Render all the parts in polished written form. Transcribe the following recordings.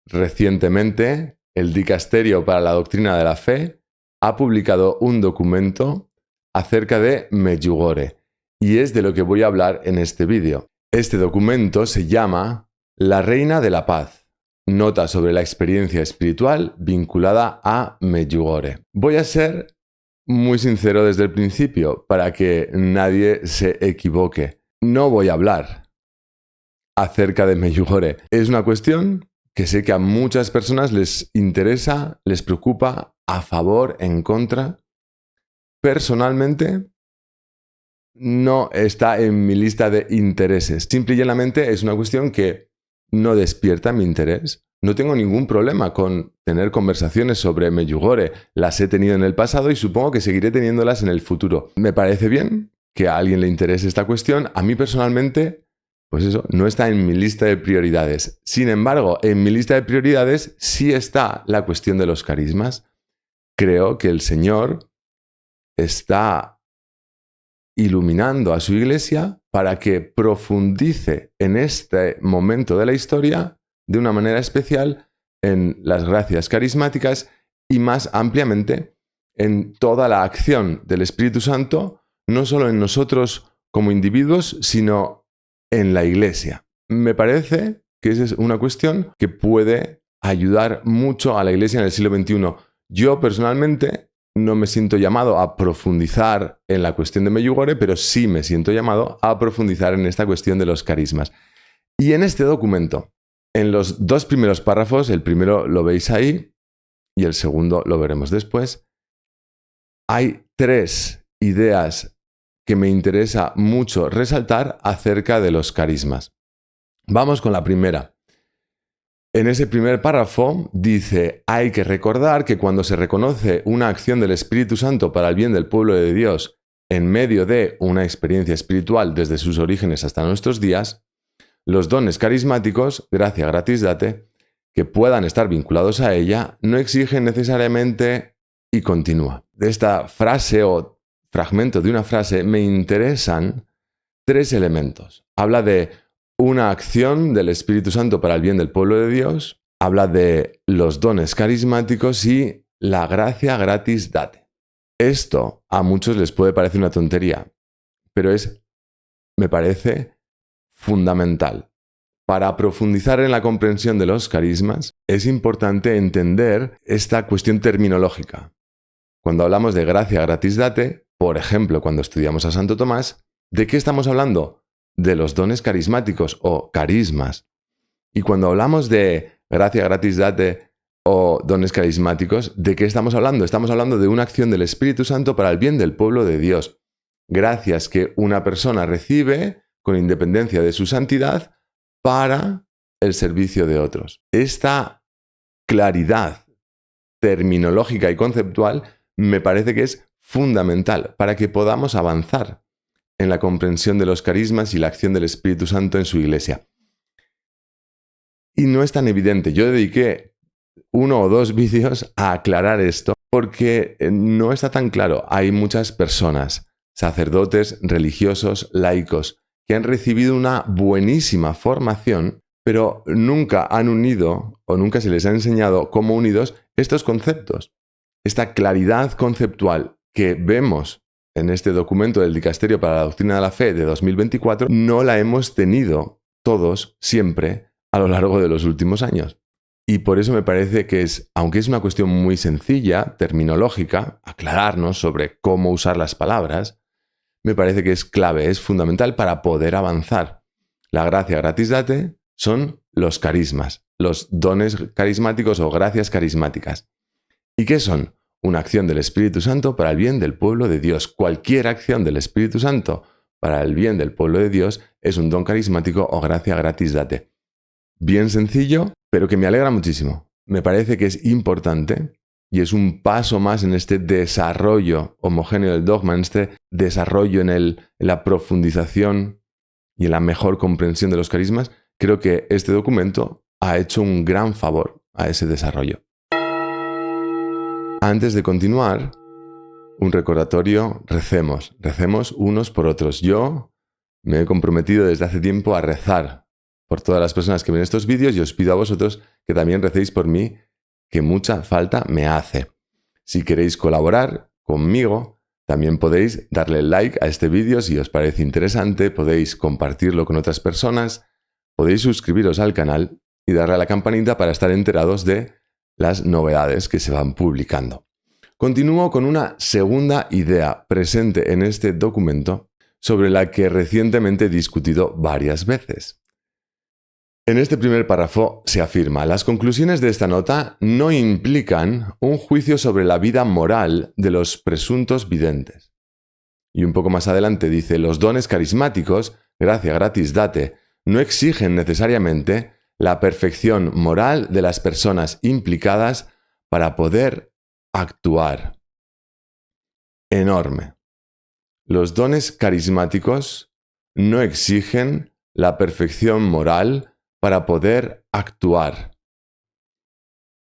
Recientemente, el Dicasterio para la Doctrina de la Fe ha publicado un documento acerca de Medjugorje, y es de lo que voy a hablar en este vídeo. Este documento se llama La Reina de la Paz, nota sobre la experiencia espiritual vinculada a Medjugorje. Voy a ser muy sincero desde el principio, para que nadie se equivoque. No voy a hablar acerca de Medjugorje. Es una cuestión que sé que a muchas personas les interesa, les preocupa, a favor, en contra. Personalmente, no está en mi lista de intereses. Simple y llanamente es una cuestión que no despierta mi interés. No tengo ningún problema con tener conversaciones sobre Medjugorje. Las he tenido en el pasado y supongo que seguiré teniéndolas en el futuro. Me parece bien que a alguien le interese esta cuestión. A mí personalmente, pues eso, no está en mi lista de prioridades. Sin embargo, en mi lista de prioridades sí está la cuestión de los carismas. Creo que el Señor está iluminando a su iglesia para que profundice en este momento de la historia de una manera especial en las gracias carismáticas y más ampliamente en toda la acción del Espíritu Santo, no solo en nosotros como individuos, sino en la iglesia. Me parece que esa es una cuestión que puede ayudar mucho a la iglesia en el siglo XXI. Yo personalmente no me siento llamado a profundizar en la cuestión de Medjugorje, pero sí me siento llamado a profundizar en esta cuestión de los carismas. Y en este documento, en los dos primeros párrafos, el primero lo veis ahí y el segundo lo veremos después, hay 3 ideas que me interesa mucho resaltar acerca de los carismas. Vamos con la primera. En ese primer párrafo dice, hay que recordar que cuando se reconoce una acción del Espíritu Santo para el bien del pueblo de Dios en medio de una experiencia espiritual desde sus orígenes hasta nuestros días, los dones carismáticos, gracia gratis date, que puedan estar vinculados a ella, no exigen necesariamente y continúa. De esta frase o fragmento de una frase me interesan 3 elementos. Habla de una acción del Espíritu Santo para el bien del pueblo de Dios, habla de los dones carismáticos y la gracia gratis date. Esto a muchos les puede parecer una tontería, pero me parece fundamental. Para profundizar en la comprensión de los carismas, es importante entender esta cuestión terminológica. Cuando hablamos de gracia gratis date, por ejemplo, cuando estudiamos a Santo Tomás, ¿de qué estamos hablando? De los dones carismáticos o carismas. Y cuando hablamos de gracia gratis date o dones carismáticos, ¿de qué estamos hablando? Estamos hablando de una acción del Espíritu Santo para el bien del pueblo de Dios. Gracias que una persona recibe con independencia de su santidad para el servicio de otros. Esta claridad terminológica y conceptual me parece que es fundamental para que podamos avanzar en la comprensión de los carismas y la acción del Espíritu Santo en su iglesia. Y no es tan evidente. Yo dediqué 1 o 2 vídeos a aclarar esto porque no está tan claro. Hay muchas personas, sacerdotes, religiosos, laicos, que han recibido una buenísima formación, pero nunca han unido o nunca se les ha enseñado cómo unidos estos conceptos. Esta claridad conceptual que vemos en este documento del Dicasterio para la Doctrina de la Fe de 2024, no la hemos tenido todos siempre a lo largo de los últimos años. Y por eso me parece que aunque es una cuestión muy sencilla, terminológica, aclararnos sobre cómo usar las palabras, me parece que es clave, es fundamental para poder avanzar. La gracia gratis date son los carismas, los dones carismáticos o gracias carismáticas. ¿Y qué son? Una acción del Espíritu Santo para el bien del pueblo de Dios. Cualquier acción del Espíritu Santo para el bien del pueblo de Dios es un don carismático o gracia gratis date. Bien sencillo, pero que me alegra muchísimo. Me parece que es importante y es un paso más en este desarrollo homogéneo del dogma, en este desarrollo en la profundización y en la mejor comprensión de los carismas. Creo que este documento ha hecho un gran favor a ese desarrollo. Antes de continuar, un recordatorio, recemos unos por otros. Yo me he comprometido desde hace tiempo a rezar por todas las personas que ven estos vídeos y os pido a vosotros que también recéis por mí, que mucha falta me hace. Si queréis colaborar conmigo, también podéis darle like a este vídeo si os parece interesante, podéis compartirlo con otras personas, podéis suscribiros al canal y darle a la campanita para estar enterados de las novedades que se van publicando. Continúo con una segunda idea presente en este documento sobre la que recientemente he discutido varias veces. En este primer párrafo se afirma: las conclusiones de esta nota no implican un juicio sobre la vida moral de los presuntos videntes. Y un poco más adelante dice: los dones carismáticos, gracia gratis date, no exigen necesariamente la perfección moral de las personas implicadas para poder actuar. Enorme. Los dones carismáticos no exigen la perfección moral para poder actuar.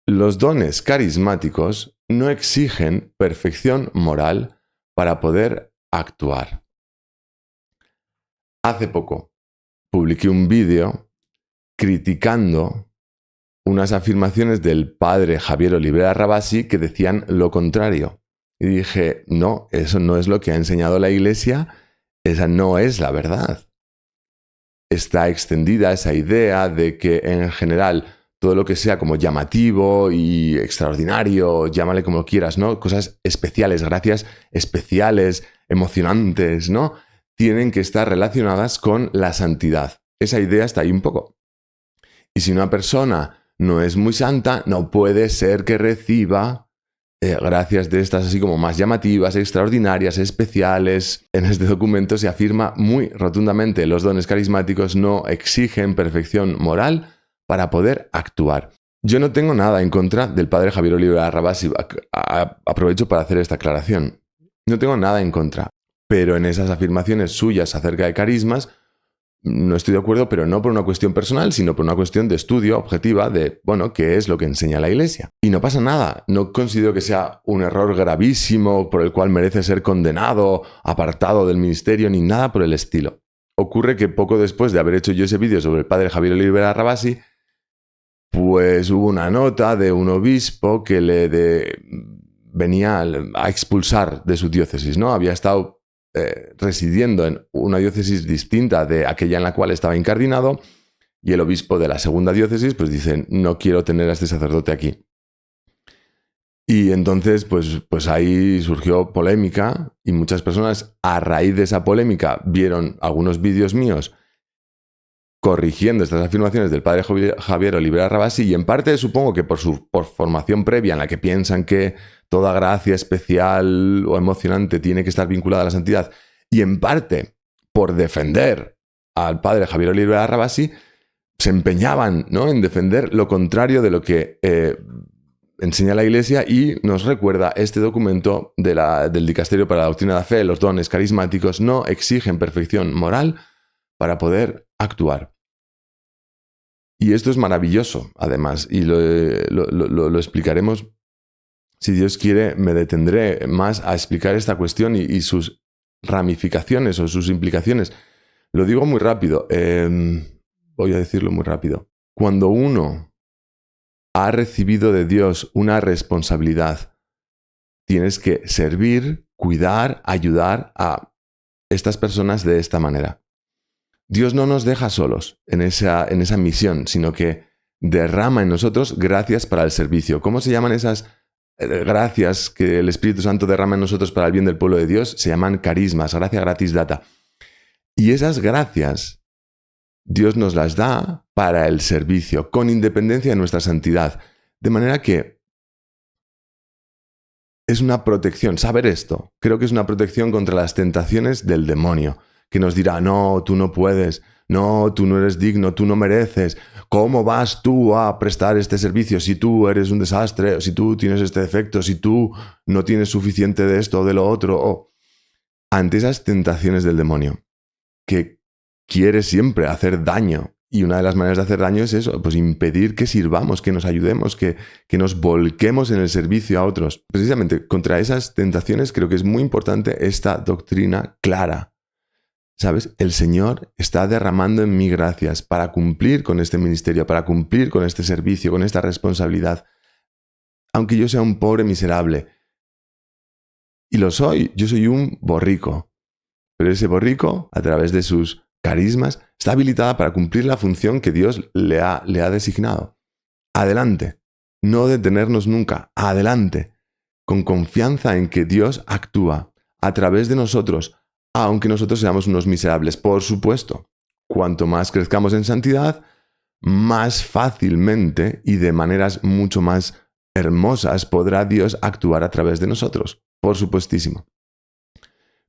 Los dones carismáticos no exigen perfección moral para poder actuar. Hace poco publiqué un vídeo criticando unas afirmaciones del padre Javier Olivera Rabasi que decían lo contrario. Y dije, no, eso no es lo que ha enseñado la Iglesia, esa no es la verdad. Está extendida esa idea de que en general todo lo que sea como llamativo y extraordinario, llámale como quieras, ¿no? Cosas especiales, gracias especiales, emocionantes, ¿no? Tienen que estar relacionadas con la santidad. Esa idea está ahí un poco. Y si una persona no es muy santa, no puede ser que reciba gracias de estas así como más llamativas, extraordinarias, especiales. En este documento se afirma muy rotundamente: los dones carismáticos no exigen perfección moral para poder actuar. Yo no tengo nada en contra del padre Javier Olivera Rabasi. Aprovecho para hacer esta aclaración. No tengo nada en contra, pero en esas afirmaciones suyas acerca de carismas no estoy de acuerdo, pero no por una cuestión personal, sino por una cuestión de estudio objetiva de, bueno, qué es lo que enseña la Iglesia. Y no pasa nada, no considero que sea un error gravísimo por el cual merece ser condenado, apartado del ministerio, ni nada por el estilo. Ocurre que poco después de haber hecho yo ese vídeo sobre el padre Javier Olivera Rabasi, pues hubo una nota de un obispo que venía a expulsar de su diócesis, ¿no? Había estado residiendo en una diócesis distinta de aquella en la cual estaba incardinado, y el obispo de la segunda diócesis pues dice: no quiero tener a este sacerdote aquí. Y entonces pues ahí surgió polémica, y muchas personas a raíz de esa polémica vieron algunos vídeos míos corrigiendo estas afirmaciones del padre Javier Olivera Rabasi, y en parte supongo que por formación previa en la que piensan que toda gracia especial o emocionante tiene que estar vinculada a la santidad, y en parte por defender al padre Javier Olivera Rabasi, se empeñaban, ¿no?, en defender lo contrario de lo que enseña la Iglesia, y nos recuerda este documento del Dicasterio para la Doctrina de la Fe: los dones carismáticos no exigen perfección moral para poder actuar. Y esto es maravilloso, además, y lo explicaremos. Si Dios quiere, me detendré más a explicar esta cuestión y sus ramificaciones o sus implicaciones. Lo digo muy rápido, voy a decirlo muy rápido. Cuando uno ha recibido de Dios una responsabilidad, tienes que servir, cuidar, ayudar a estas personas de esta manera. Dios no nos deja solos en esa misión, sino que derrama en nosotros gracias para el servicio. ¿Cómo se llaman esas gracias que el Espíritu Santo derrama en nosotros para el bien del pueblo de Dios? Se llaman carismas, gracia gratis data. Y esas gracias Dios nos las da para el servicio, con independencia de nuestra santidad. De manera que es una protección. Saber esto, creo que es una protección contra las tentaciones del demonio, que nos dirá: no, tú no puedes, no, tú no eres digno, tú no mereces. ¿Cómo vas tú a prestar este servicio si tú eres un desastre, si tú tienes este defecto, si tú no tienes suficiente de esto o de lo otro? Ante esas tentaciones del demonio, que quiere siempre hacer daño, y una de las maneras de hacer daño es eso, pues impedir que sirvamos, que nos ayudemos, que nos volquemos en el servicio a otros. Precisamente contra esas tentaciones creo que es muy importante esta doctrina clara. ¿sabes? El Señor está derramando en mí gracias para cumplir con este ministerio, para cumplir con este servicio, con esta responsabilidad. Aunque yo sea un pobre miserable. Y lo soy, yo soy un borrico. Pero ese borrico, a través de sus carismas, está habilitada para cumplir la función que Dios le ha designado. Adelante. No detenernos nunca. Adelante. Con confianza en que Dios actúa a través de nosotros, aunque nosotros seamos unos miserables. Por supuesto, cuanto más crezcamos en santidad, más fácilmente y de maneras mucho más hermosas podrá Dios actuar a través de nosotros. Por supuestísimo.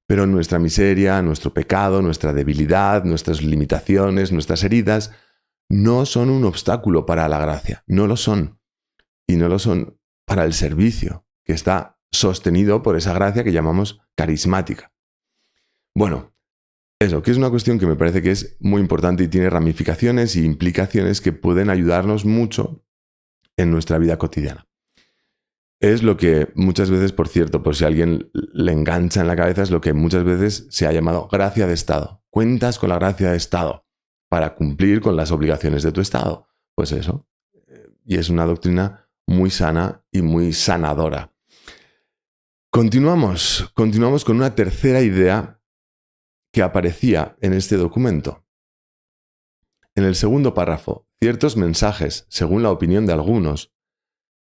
Pero nuestra miseria, nuestro pecado, nuestra debilidad, nuestras limitaciones, nuestras heridas, no son un obstáculo para la gracia. No lo son. Y no lo son para el servicio, que está sostenido por esa gracia que llamamos carismática. Bueno, eso, que es una cuestión que me parece que es muy importante y tiene ramificaciones e implicaciones que pueden ayudarnos mucho en nuestra vida cotidiana. Es lo que muchas veces, por cierto, por si a alguien le engancha en la cabeza, es lo que muchas veces se ha llamado gracia de Estado. Cuentas con la gracia de Estado para cumplir con las obligaciones de tu Estado. Pues eso. Y es una doctrina muy sana y muy sanadora. Continuamos con una tercera idea que aparecía en este documento. En el segundo párrafo, ciertos mensajes, según la opinión de algunos,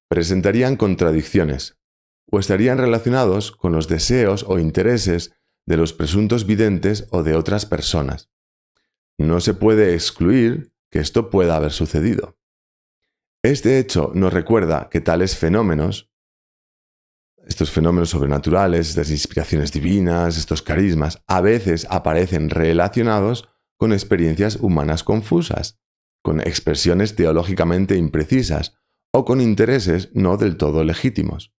presentarían contradicciones o estarían relacionados con los deseos o intereses de los presuntos videntes o de otras personas. No se puede excluir que esto pueda haber sucedido. Este hecho nos recuerda que tales fenómenos, estos fenómenos sobrenaturales, estas inspiraciones divinas, estos carismas, a veces aparecen relacionados con experiencias humanas confusas, con expresiones teológicamente imprecisas o con intereses no del todo legítimos.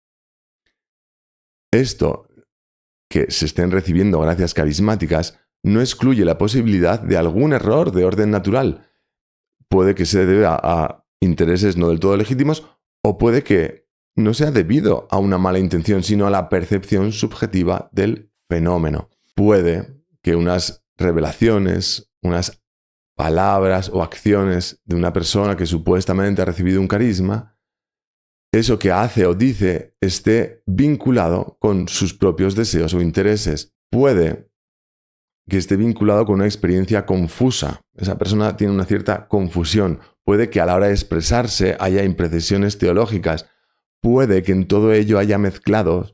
Esto, que se estén recibiendo gracias carismáticas, no excluye la posibilidad de algún error de orden natural. Puede que se deba a intereses no del todo legítimos o puede que no sea debido a una mala intención, sino a la percepción subjetiva del fenómeno. Puede que unas revelaciones, unas palabras o acciones de una persona que supuestamente ha recibido un carisma, eso que hace o dice esté vinculado con sus propios deseos o intereses. Puede que esté vinculado con una experiencia confusa. Esa persona tiene una cierta confusión. Puede que a la hora de expresarse haya imprecisiones teológicas. Puede que en todo ello haya mezclados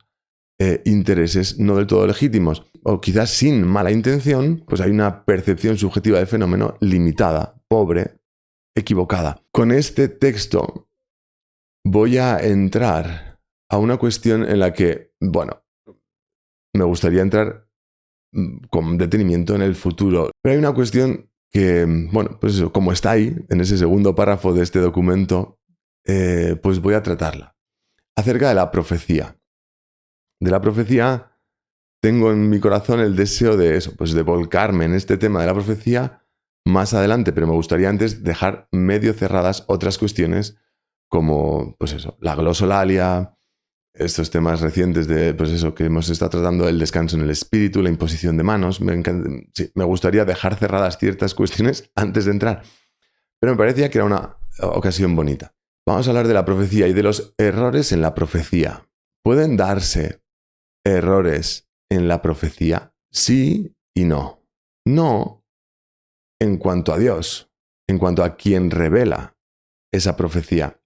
intereses no del todo legítimos. O quizás sin mala intención, pues hay una percepción subjetiva del fenómeno limitada, pobre, equivocada. Con este texto voy a entrar a una cuestión en la que, bueno, me gustaría entrar con detenimiento en el futuro. Pero hay una cuestión que, bueno, pues eso, como está ahí, en ese segundo párrafo de este documento, pues voy a tratarla. Acerca de la profecía. De la profecía tengo en mi corazón el deseo de eso, pues de volcarme en este tema de la profecía más adelante, pero me gustaría antes dejar medio cerradas otras cuestiones como, pues eso, la glosolalia, estos temas recientes de, pues eso, que hemos estado tratando, el descanso en el espíritu, la imposición de manos. Me gustaría dejar cerradas ciertas cuestiones antes de entrar, pero me parecía que era una ocasión bonita. Vamos a hablar de la profecía y de los errores en la profecía. ¿Pueden darse errores en la profecía? Sí y no. No en cuanto a Dios, en cuanto a quien revela esa profecía.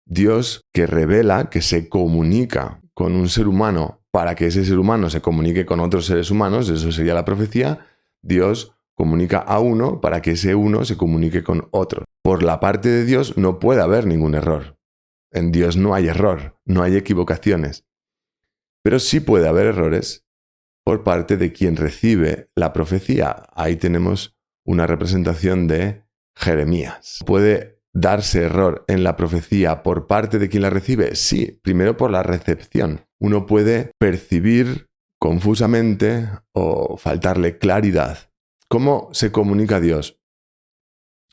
Dios que revela, que se comunica con un ser humano para que ese ser humano se comunique con otros seres humanos, eso sería la profecía. Dios comunica a uno para que ese uno se comunique con otro. Por la parte de Dios no puede haber ningún error. En Dios no hay error, no hay equivocaciones. Pero sí puede haber errores por parte de quien recibe la profecía. Ahí tenemos una representación de Jeremías. ¿Puede darse error en la profecía por parte de quien la recibe? Sí, primero por la recepción. Uno puede percibir confusamente o faltarle claridad. ¿Cómo se comunica Dios?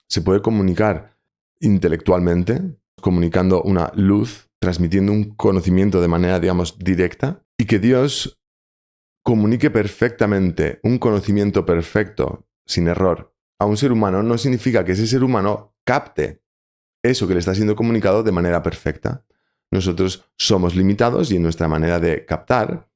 Se puede comunicar intelectualmente, comunicando una luz, transmitiendo un conocimiento de manera, digamos, directa, y que Dios comunique perfectamente un conocimiento perfecto, sin error, a un ser humano, no significa que ese ser humano capte eso que le está siendo comunicado de manera perfecta. Nosotros somos limitados y en nuestra manera de captar,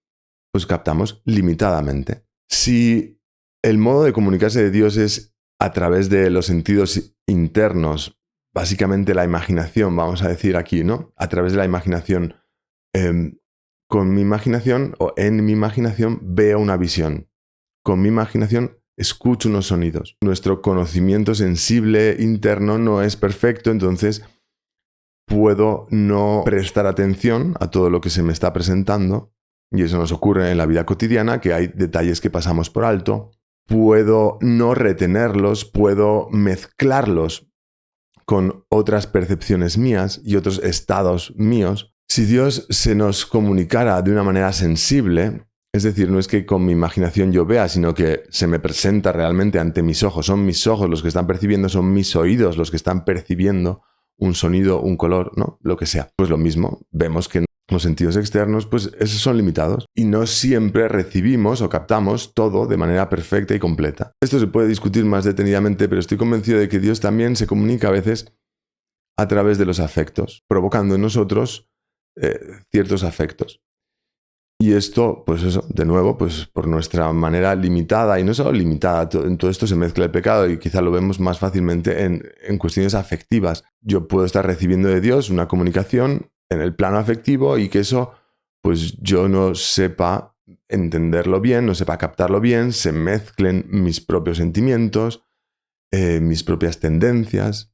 pues captamos limitadamente. Si el modo de comunicarse de Dios es a través de los sentidos internos, básicamente la imaginación, vamos a decir aquí, ¿no? A través de la imaginación, con mi imaginación o en mi imaginación veo una visión. Con mi imaginación escucho unos sonidos. Nuestro conocimiento sensible interno no es perfecto, entonces puedo no prestar atención a todo lo que se me está presentando, y eso nos ocurre en la vida cotidiana, que hay detalles que pasamos por alto. Puedo no retenerlos, puedo mezclarlos con otras percepciones mías y otros estados míos. Si Dios se nos comunicara de una manera sensible, es decir, no es que con mi imaginación yo vea, sino que se me presenta realmente ante mis ojos, son mis ojos los que están percibiendo, son mis oídos los que están percibiendo un sonido, un color, ¿no? Lo que sea. Pues lo mismo, vemos que los sentidos externos, pues esos son limitados y no siempre recibimos o captamos todo de manera perfecta y completa. Esto se puede discutir más detenidamente, pero estoy convencido de que Dios también se comunica a veces a través de los afectos, provocando en nosotros ciertos afectos. Y esto, pues eso, de nuevo, pues por nuestra manera limitada, y no solo limitada, en todo esto se mezcla el pecado y quizá lo vemos más fácilmente en cuestiones afectivas. Yo puedo estar recibiendo de Dios una comunicación en el plano afectivo y que eso, pues yo no sepa entenderlo bien, no sepa captarlo bien, se mezclen mis propios sentimientos, mis propias tendencias.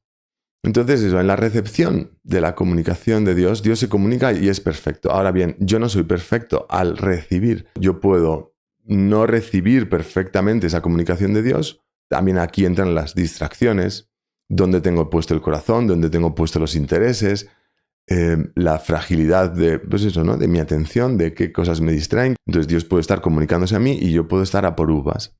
Entonces eso, en la recepción de la comunicación de Dios, Dios se comunica y es perfecto. Ahora bien, yo no soy perfecto al recibir. Yo puedo no recibir perfectamente esa comunicación de Dios. También aquí entran las distracciones, donde tengo puesto el corazón, donde tengo puesto los intereses, la fragilidad de, pues eso, ¿no? De mi atención, de qué cosas me distraen. Entonces Dios puede estar comunicándose a mí y yo puedo estar a por uvas.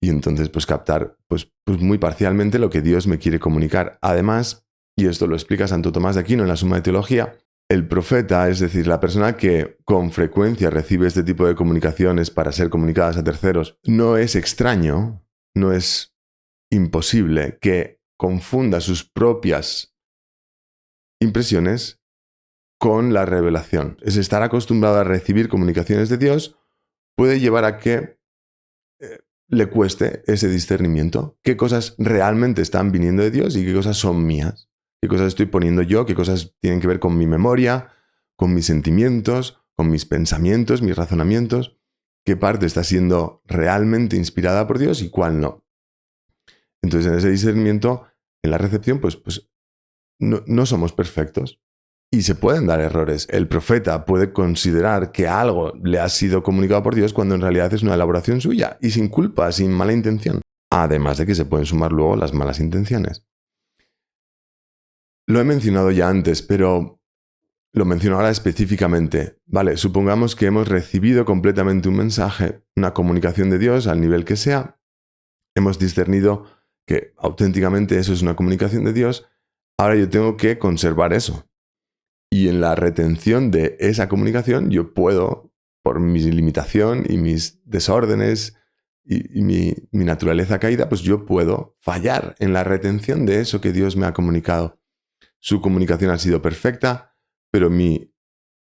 Y entonces, pues captar pues muy parcialmente lo que Dios me quiere comunicar. Además, y esto lo explica Santo Tomás de Aquino en la Suma de Teología, el profeta, es decir, la persona que con frecuencia recibe este tipo de comunicaciones para ser comunicadas a terceros, no es extraño, no es imposible que confunda sus propias impresiones con la revelación. Es estar acostumbrado a recibir comunicaciones de Dios puede llevar a que le cueste ese discernimiento. ¿Qué cosas realmente están viniendo de Dios y qué cosas son mías? ¿Qué cosas estoy poniendo yo? ¿Qué cosas tienen que ver con mi memoria, con mis sentimientos, con mis pensamientos, mis razonamientos? ¿Qué parte está siendo realmente inspirada por Dios y cuál no? Entonces, en ese discernimiento, en la recepción, pues no somos perfectos. Y se pueden dar errores. El profeta puede considerar que algo le ha sido comunicado por Dios cuando en realidad es una elaboración suya y sin culpa, sin mala intención. Además de que se pueden sumar luego las malas intenciones. Lo he mencionado ya antes, pero lo menciono ahora específicamente. Vale, supongamos que hemos recibido completamente un mensaje, una comunicación de Dios al nivel que sea. Hemos discernido que auténticamente eso es una comunicación de Dios. Ahora yo tengo que conservar eso. Y en la retención de esa comunicación yo puedo, por mi limitación y mis desórdenes y mi naturaleza caída, pues yo puedo fallar en la retención de eso que Dios me ha comunicado. Su comunicación ha sido perfecta, pero mi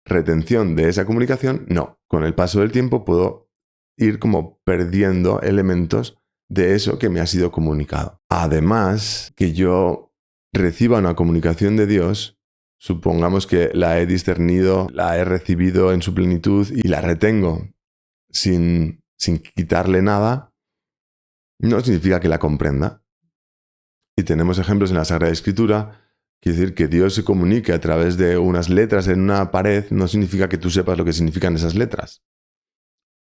retención de esa comunicación no. Con el paso del tiempo puedo ir como perdiendo elementos de eso que me ha sido comunicado. Además, que yo reciba una comunicación de Dios, supongamos que la he discernido, la he recibido en su plenitud y la retengo sin quitarle nada, no significa que la comprenda. Y tenemos ejemplos en la Sagrada Escritura. Quiere decir que Dios se comunique a través de unas letras en una pared no significa que tú sepas lo que significan esas letras.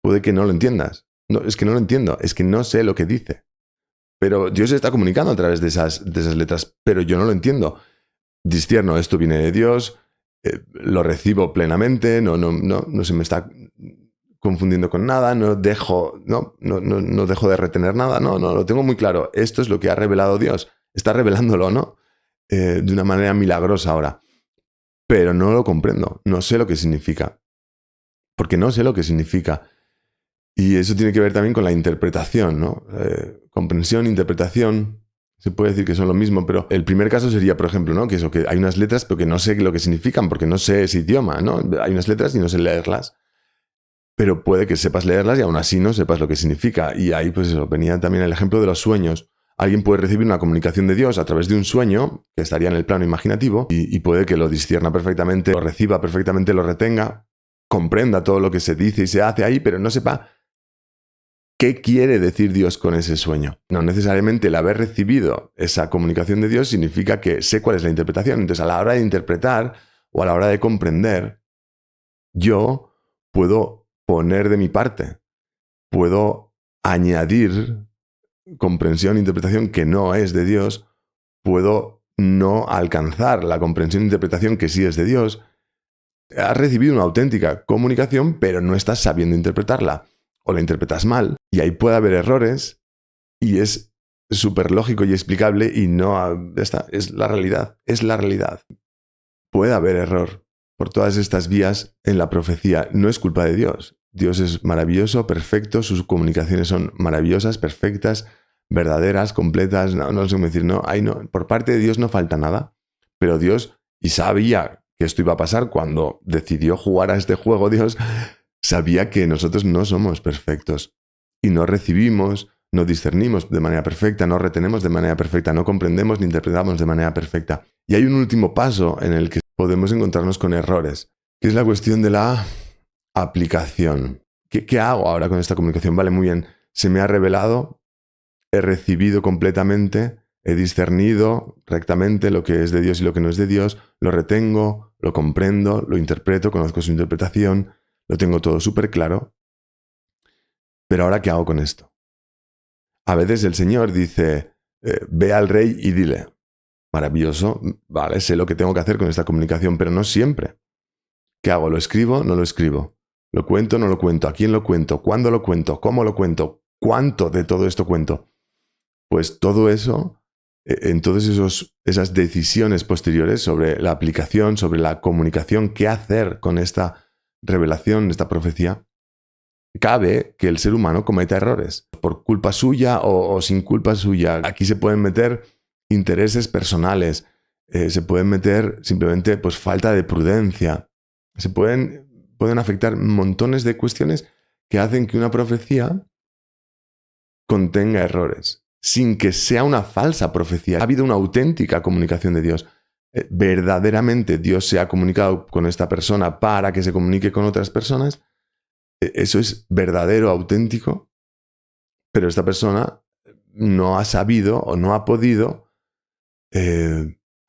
Puede que no lo entiendas. No, es que no lo entiendo, es que no sé lo que dice. Pero Dios se está comunicando a través de esas letras, pero yo no lo entiendo. Discierno, esto viene de Dios, lo recibo plenamente, no se me está confundiendo con nada, no dejo de retener nada, no, lo tengo muy claro. Esto es lo que ha revelado Dios. Está revelándolo, ¿no? De una manera milagrosa ahora. Pero no lo comprendo, no sé lo que significa. Porque no sé lo que significa. Y eso tiene que ver también con la interpretación, ¿no? Comprensión, interpretación, se puede decir que son lo mismo, pero el primer caso sería, por ejemplo, ¿no? Que eso, que hay unas letras pero que no sé lo que significan porque no sé ese idioma, ¿no? Hay unas letras y no sé leerlas. Pero puede que sepas leerlas y aún así no sepas lo que significa. Y ahí, pues eso, venía también el ejemplo de los sueños. Alguien puede recibir una comunicación de Dios a través de un sueño, que estaría en el plano imaginativo, y puede que lo discierna perfectamente, lo reciba perfectamente, lo retenga, comprenda todo lo que se dice y se hace ahí, pero no sepa qué quiere decir Dios con ese sueño. No necesariamente el haber recibido esa comunicación de Dios significa que sé cuál es la interpretación. Entonces, a la hora de interpretar o a la hora de comprender, yo puedo poner de mi parte, puedo añadir comprensión e interpretación que no es de Dios, puedo no alcanzar la comprensión e interpretación que sí es de Dios. Has recibido una auténtica comunicación, pero no estás sabiendo interpretarla, o la interpretas mal, y ahí puede haber errores, y es súper lógico y explicable, y no, esta es la realidad, es la realidad. Puede haber error por todas estas vías en la profecía. No es culpa de Dios. Dios es maravilloso, perfecto, sus comunicaciones son maravillosas, perfectas, verdaderas, completas. No sé cómo decir, no, por parte de Dios no falta nada. Pero Dios, y sabía que esto iba a pasar cuando decidió jugar a este juego, Dios sabía que nosotros no somos perfectos y no recibimos, no discernimos de manera perfecta, no retenemos de manera perfecta, no comprendemos ni interpretamos de manera perfecta. Y hay un último paso en el que podemos encontrarnos con errores, que es la cuestión de la aplicación. ¿Qué hago ahora con esta comunicación? Vale, muy bien, se me ha revelado, he recibido completamente, he discernido rectamente lo que es de Dios y lo que no es de Dios, lo retengo, lo comprendo, lo interpreto, conozco su interpretación, lo tengo todo súper claro. Pero ahora, ¿qué hago con esto? A veces el Señor dice, ve al rey y dile, maravilloso, vale, sé lo que tengo que hacer con esta comunicación, pero no siempre. ¿Qué hago? ¿Lo escribo? ¿No lo escribo? ¿Lo cuento? ¿No lo cuento? ¿A quién lo cuento? ¿Cuándo lo cuento? ¿Cómo lo cuento? ¿Cuánto de todo esto cuento? Pues todo eso, en todas esas decisiones posteriores sobre la aplicación, sobre la comunicación, qué hacer con esta revelación, esta profecía, cabe que el ser humano cometa errores, por culpa suya o sin culpa suya. Aquí se pueden meter intereses personales, se pueden meter simplemente pues, falta de prudencia, pueden afectar montones de cuestiones que hacen que una profecía contenga errores, sin que sea una falsa profecía. Ha habido una auténtica comunicación de Dios. Verdaderamente Dios se ha comunicado con esta persona para que se comunique con otras personas. Eso es verdadero, auténtico, pero esta persona no ha sabido o no ha podido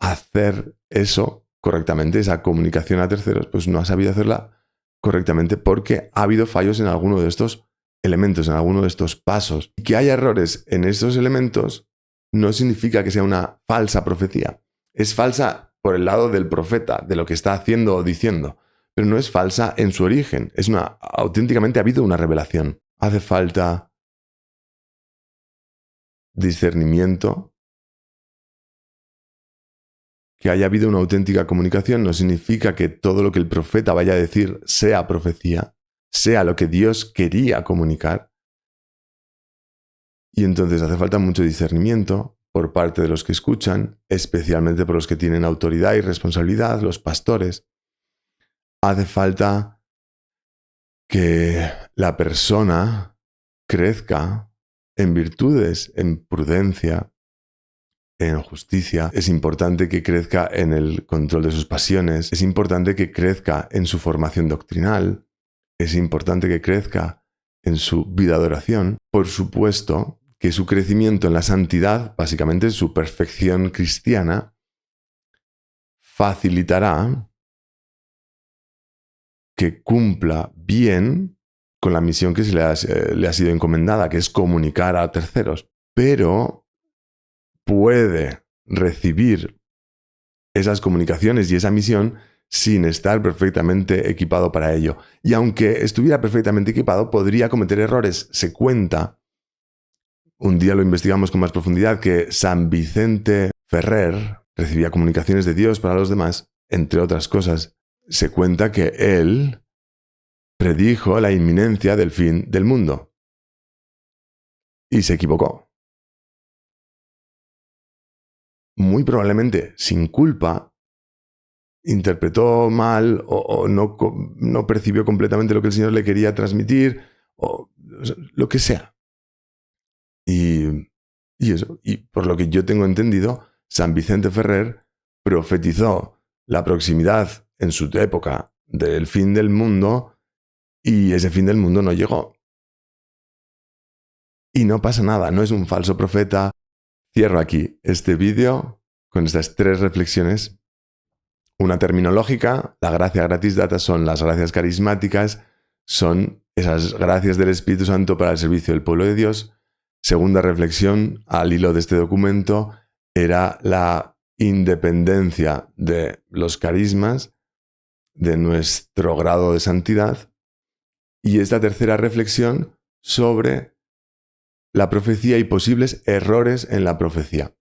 hacer eso correctamente, esa comunicación a terceros, pues no ha sabido hacerla correctamente porque ha habido fallos en alguno de estos elementos, en alguno de estos pasos. Y que haya errores en estos elementos no significa que sea una falsa profecía. Es falsa por el lado del profeta, de lo que está haciendo o diciendo, pero no es falsa en su origen. Auténticamente ha habido una revelación. Hace falta discernimiento. Que haya habido una auténtica comunicación no significa que todo lo que el profeta vaya a decir sea profecía, sea lo que Dios quería comunicar. Y entonces hace falta mucho discernimiento por parte de los que escuchan, especialmente por los que tienen autoridad y responsabilidad, los pastores. Hace falta que la persona crezca en virtudes, en prudencia, en justicia. Es importante que crezca en el control de sus pasiones. Es importante que crezca en su formación doctrinal. Es importante que crezca en su vida de oración. Por supuesto que su crecimiento en la santidad, básicamente su perfección cristiana, facilitará que cumpla bien con la misión que le ha sido encomendada, que es comunicar a terceros. Pero puede recibir esas comunicaciones y esa misión sin estar perfectamente equipado para ello. Y aunque estuviera perfectamente equipado, podría cometer errores. Se cuenta, un día lo investigamos con más profundidad, que San Vicente Ferrer recibía comunicaciones de Dios para los demás, entre otras cosas. Se cuenta que él predijo la inminencia del fin del mundo. Y se equivocó. Muy probablemente, sin culpa, interpretó mal o no percibió completamente lo que el Señor le quería transmitir, o lo que sea. Y eso, y por lo que yo tengo entendido, San Vicente Ferrer profetizó la proximidad en su época del fin del mundo y ese fin del mundo no llegó. Y no pasa nada, no es un falso profeta. Cierro aquí este vídeo con estas 3 reflexiones. Una terminológica, la gracia gratis data son las gracias carismáticas, son esas gracias del Espíritu Santo para el servicio del pueblo de Dios. Segunda reflexión, al hilo de este documento, era la independencia de los carismas, de nuestro grado de santidad. Y esta tercera reflexión sobre la profecía y posibles errores en la profecía.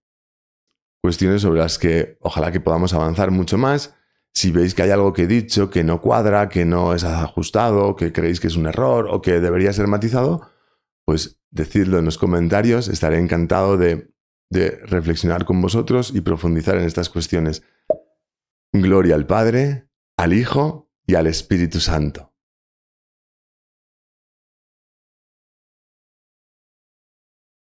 Cuestiones sobre las que ojalá que podamos avanzar mucho más. Si veis que hay algo que he dicho que no cuadra, que no es ajustado, que creéis que es un error o que debería ser matizado, pues decidlo en los comentarios. Estaré encantado de reflexionar con vosotros y profundizar en estas cuestiones. Gloria al Padre, al Hijo y al Espíritu Santo.